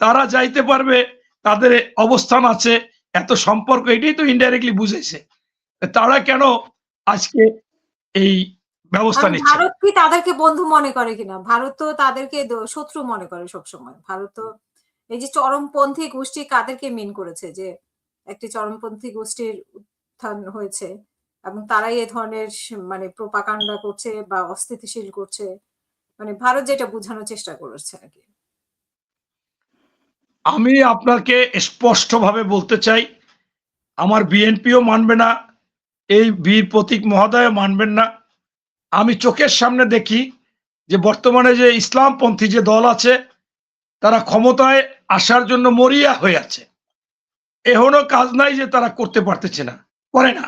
তারা যাইতে পারবে, তাদের অবস্থান আছে, এত সম্পর্ক, এটাই তো ইনডাইরেক্টলি বুঝাইছে। তারা কেন আজকে এই ব্যবস্থা নিচ্ছে না? ভারত কি তাদেরকে বন্ধু মনে করে কিনা? ভারত তো তাদেরকে শত্রু মনে করে সবসময়। ভারত তো এই যে চরমপন্থী গোষ্ঠী কাদেরকে মিন করেছে যে একটি চরমপন্থী গোষ্ঠীর উত্থান হয়েছে এবং তারাই এ ধরনের মানে প্রোপাগান্ডা করছে বা অস্থিতিশীল করছে। মানে ভারত যেটা বোঝানোর চেষ্টা করেছে আরকি। আমি আপনাকে স্পষ্টভাবে বলতে চাই, আমার বিএনপিও মানবে না, এই বীর প্রতীক মহোদয়ও মানবেন না। আমি চোখের সামনে দেখি যে বর্তমানে যে ইসলামপন্থী যে দল আছে, তারা ক্ষমতায় আসার জন্য মরিয়া হয়ে আছে। এখনো কাজ নাই যে তারা করতে পারতেছে না, করে না।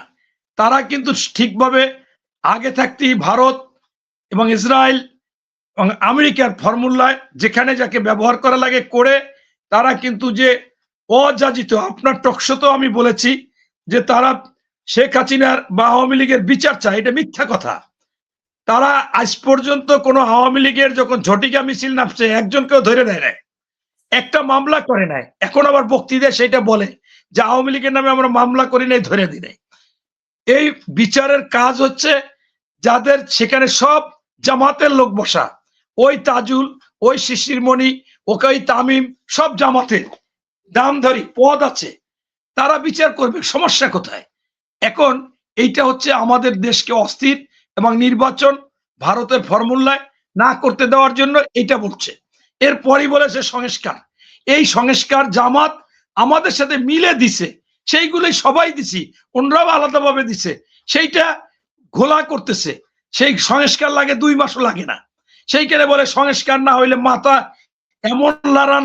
তারা কিন্তু ঠিকভাবে আগে থাকতেই ভারত এবং ইসরায়েল এবং আমেরিকার ফর্মুলায় যেখানে যাকে ব্যবহার করা লাগে করে, তারা কিন্তু যে অযাচিত, আপনার টকশোতেও আমি বলেছি যে তারা শেখ হাসিনার বা আওয়ামী লীগের বিচার চায়, এটা মিথ্যা কথা। তারা আজ পর্যন্ত কোনো আওয়ামী লীগের যখন ঝটিকা মিছিল নামছে একজনকেও ধরে দেয় নাই, একটা মামলা করে নাই। এখন আবার বক্তৃতায় সেটা বলে যে আওয়ামী লীগের নামে আমরা মামলা করি নাই, ধরে দিই নাই। এই বিচারের কাজ হচ্ছে যাদের সেখানে সব জামাতের লোক বসা, ওই তাজুল, ওই শিশিরমণি, ওই তামিম, সব জামাতের দামধারী পদ আছে, তারা বিচার করবে। সমস্যা কোথায়? এখন এইটা হচ্ছে আমাদের দেশকে অস্থির এবং নির্বাচন ভারতের ফর্মুলায় না করতে দেওয়ার জন্য এটা বলছে। এরপরই বলেছে সংস্কার। এই সংস্কার জামাত আমাদের সাথে মিলে দিছে, সেইগুলোই সবাই দিছি, অন্যরাও আলাদাভাবে দিছে, সেইটা ঘোলা করতেছে। সেই সংস্কার লাগে 2 মাসও লাগে না। সেইখানে বলে সংস্কার না হইলে মাথা এমন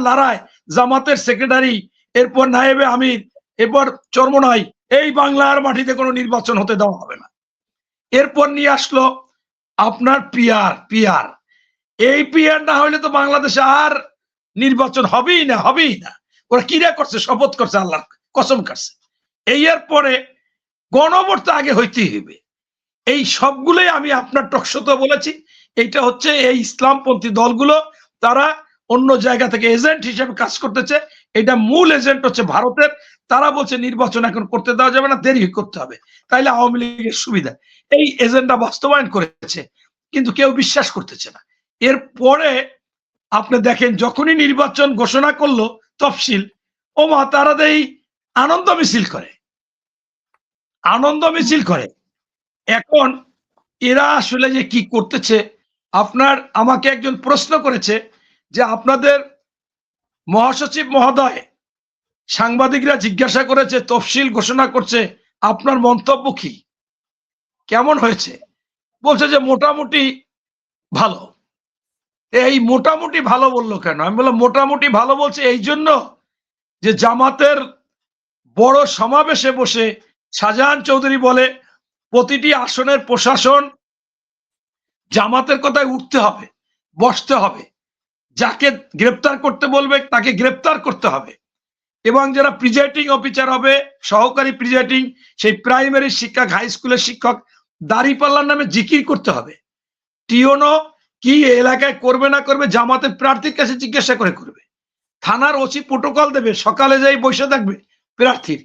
লড়ায় জামাতের সেক্রেটারি, এরপর নায়েবে আমির, এরপর চরমনাই, এই বাংলার মাটিতে কোনো নির্বাচন হতে দেওয়া হবে না। এরপর নিয়ে আসলো আপনার পিয়ার। এই পিয়ার না হইলে তো বাংলাদেশে আর নির্বাচন হবেই না, হবেই না। ওরা কিরা করছে, শপথ করছে, আল্লাহ কসম করছে। এর পরে গণভোট তো আগে হইতেই হইবে। এই সবগুলোই আমি আপনার টকশোতে বলেছি। এইটা হচ্ছে এই ইসলামপন্থী দলগুলো, তারা অন্য জায়গা থেকে এজেন্ট হিসেবে কাজ করতেছে। এটা মূল এজেন্ট হচ্ছে ভারতের। তারা বলছে নির্বাচন এখন করতে দেওয়া যাবে না, দেরি করতে হবে, তাইলে আওয়ামী লীগের সুবিধা। এই এজেন্ডা বাস্তবায়ন করেছে, কিন্তু কেউ বিশ্বাস করতেছে না। এরপরে আপনি দেখেন যখনই নির্বাচন ঘোষণা করলো তফসিল, ওমা তারা এই আনন্দ মিছিল করে, আনন্দ মিছিল করে। এখন এরা আসলে যে কি করতেছে, আপনার আমাকে একজন প্রশ্ন করেছে যে আপনাদের মহাসচিব মহোদয়, সাংবাদিকরা জিজ্ঞাসা করেছে তফসিল ঘোষণা করছে, আপনার মন্তব্য কি, কেমন হয়েছে? বলছে যে মোটামুটি ভালো। এই মোটামুটি ভালো বললো কেন? আমি বললাম মোটামুটি ভালো বলছে এই জন্য যে জামাতের বড় সমাবেশে বসে শাহজাহান চৌধুরী বলে প্রতিটি আসনের প্রশাসন জামাতের কথায় উঠতে হবে, বসতে হবে, যাকে গ্রেপ্তার করতে বলবে তাকে গ্রেপ্তার করতে হবে, এবং যারা প্রিজাইডিং অফিসার হবে, সহকারী প্রিজাইডিং, সেই প্রাইমারি শিক্ষক, হাই স্কুলের শিক্ষক, দাঁড়িপাল্লার নামে জিকির করতে হবে। টিওনো কি এলাকায় করবে না করবে জামাতের প্রার্থীর কাছে জিজ্ঞাসা করে করবে। থানার ওসি প্রোটোকল দেবে, সকালে যাই বসে থাকবে প্রার্থীর।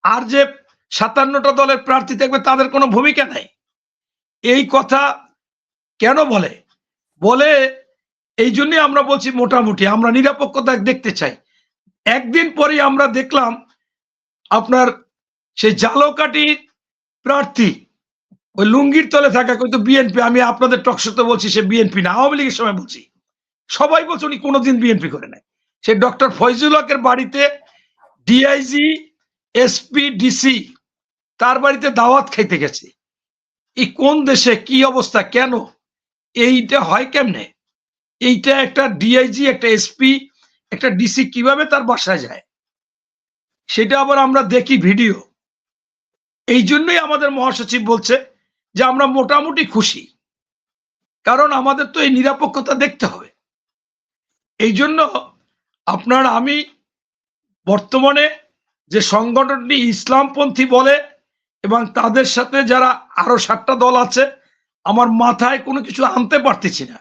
আর যে 57টা দলের প্রার্থী থাকবে তাদের কোনো ভূমিকা নাই। এই কথা কেন বলে? বলে এই জন্যই আমরা বলছি মোটামুটি আমরা নিরপেক্ষতা দেখতে চাই। একদিন পরে আমরা দেখলাম আপনার সেই জালকাঠি প্রার্থী, ওই লুঙ্গির তলে থাকা কিন্তু বিএনপি, আমি আপনাদের টকশোতে বলছি সে বিএনপি না, আওয়ামী লীগের সময় বলছি, সবাই বলছে উনি কোনোদিন বিএনপি করে নাই। সে ডক্টর ফয়জুল হকের বাড়িতে ডিআইজি, এসপি, ডিসি তার বাড়িতে দাওয়াত খাইতে গেছে। এই কোন দেশে কি অবস্থা, কেন এইটা হয় কেমনে? এইটা একটা ডিআইজি, একটা এসপি, একটা ডিসি কিভাবে তার বাসায় যায়, সেটা আবার আমরা দেখি ভিডিও। এই জন্যই আমাদের মহাসচিব বলছে যে আমরা মোটামুটি খুশি, কারণ আমাদের তো এই নিরপেক্ষতা দেখতে হবে। এই জন্য আপনার আমি বর্তমানে যে সংগঠনটি ইসলামপন্থী বলে এবং তাদের সাথে যারা আরো 7টা দল আছে, আমার মাথায় কোনো কিছু আনতে পারতেছি না।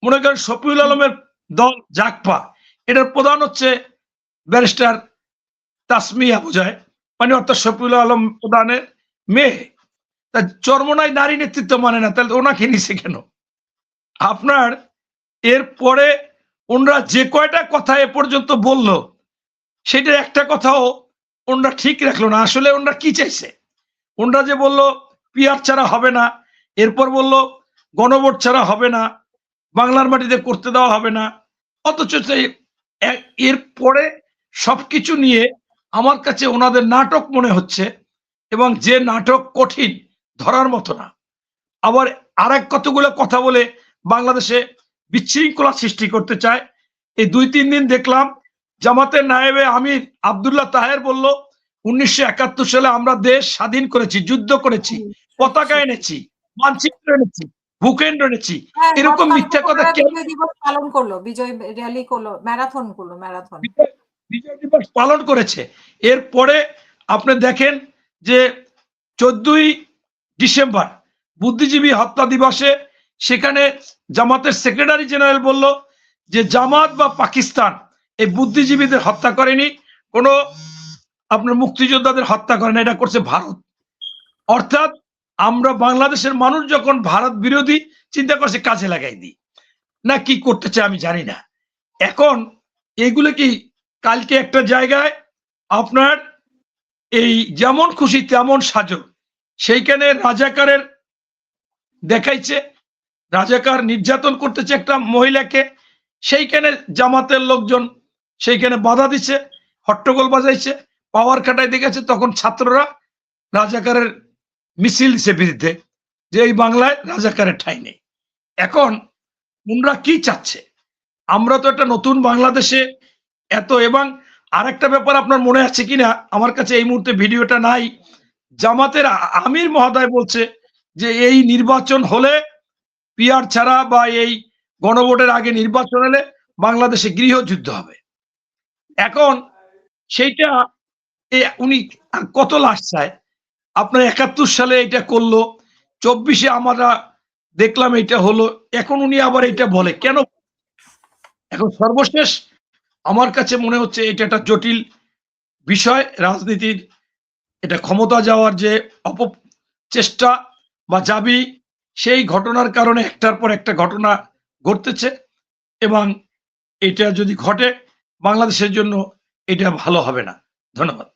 মনে করেন শফিউল আলমের দল জাগপা, এটার প্রধান হচ্ছে ব্যারিস্টার তাসমিয়া বোঝায়, মানে অর্থাৎ শফিউল আলম প্রধানের মেয়ে। তা চরমোনাই নারী নেতৃত্ব মানে না, তাহলে ওনাকে নিছে কেন? আপনার এরপরে ওনরা যে কয়টা কথা এ পর্যন্ত বলল, সেটার একটা কথাও ওনরা ঠিক রাখলো না। আসলে ওনরা কি চাইছে? ওনরা যে বলল পিআর ছাড়া হবে না, এরপর বলল গণভোট ছাড়া হবে না, বাংলার মাটিতে করতে দেওয়া হবে না, অথচ এরপরে সবকিছু নিয়ে আমার কাছে ওনাদের নাটক মনে হচ্ছে, এবং যে নাটক কঠিন, ধরার মতো না। আবার আরেক কতগুলো কথা বলে বাংলাদেশে বিশৃঙ্খলা সৃষ্টি করতে চায়। এই ২-৩ দিন দেখলাম জামাতের নায়েবে আমির আব্দুল্লাহ তাহের বলল ১৯৭১ সালে আমরা দেশ স্বাধীন করেছি, যুদ্ধ করেছি, পতাকা এনেছি, মানচিত্র এনেছি, ভূখণ্ড এনেছি। হ্যাঁ, এরকম গতকালকে মিথ্যা কথা ওনারা কেন? বিজয় দিবস পালন করলো, বিজয় র্যালি করলো, ম্যারাথন করলো, ম্যারাথন। বিজয় দিবস পালন করেছে। এরপরে আপনি দেখেন যে ১৪ই ডিসেম্বর বুদ্ধিজীবী হত্যা দিবসে সেখানে জামাতের সেক্রেটারি জেনারেল বলল যে জামাত বা পাকিস্তান এই বুদ্ধিজীবীদের হত্যা করেনি, কোনো আপনার মুক্তিযোদ্ধাদের হত্যা করে না, এটা করছে ভারত। অর্থাৎ আমরা বাংলাদেশের মানুষ যখন ভারত বিরোধী চিন্তা করছে, কাজে লাগাই দিই না, কি করতেছে আমি জানি না। এখন এইগুলো কি কালকে একটা জায়গায় আপনার এই যেমন খুশি তেমন সাজো, সেইখানে রাজাকারের দেখাইছে, রাজাকার নির্যাতন করতেছে একটা মহিলাকে, সেইখানে জামাতের লোকজন সেইখানে বাধা দিচ্ছে, হট্টগোল বাজাইছে, পাওয়ার খাটাই দেখেছে, তখন ছাত্ররা রাজাকারের মিছিল দিছে বিরুদ্ধে, যে এই বাংলায় রাজাকারের ঠাঁই নেই। এখন তোমরা কি চাচ্ছে? আমরা তো একটা নতুন বাংলাদেশে এত, এবং আরেকটা ব্যাপার আপনার মনে আছে কিনা, আমার কাছে এই মুহূর্তে ভিডিওটা নাই, জামাতের আমির মহোদয় বলছে যে এই নির্বাচন হলে, পিআর ছাড়া বা এই গণভোটের আগে নির্বাচন হলে বাংলাদেশে গৃহযুদ্ধ হবে। এখন সেইটা উনি কত লাশ চায়? আপনার ৭১ সালে এটা করলো, ২৪-এ আমরা দেখলাম এটা হলো, এখন উনি আবার এটা বলে কেন? এখন সর্বশেষ আমার কাছে মনে হচ্ছে এটা একটা জটিল বিষয় রাজনীতির। এটা ক্ষমতা যাওয়ার যে অপচেষ্টা বা দাবি, সেই ঘটনার কারণে একটার পর একটা ঘটনা ঘটতেছে, এবং এটা যদি ঘটে বাংলাদেশের জন্য এটা ভালো হবে না। ধন্যবাদ।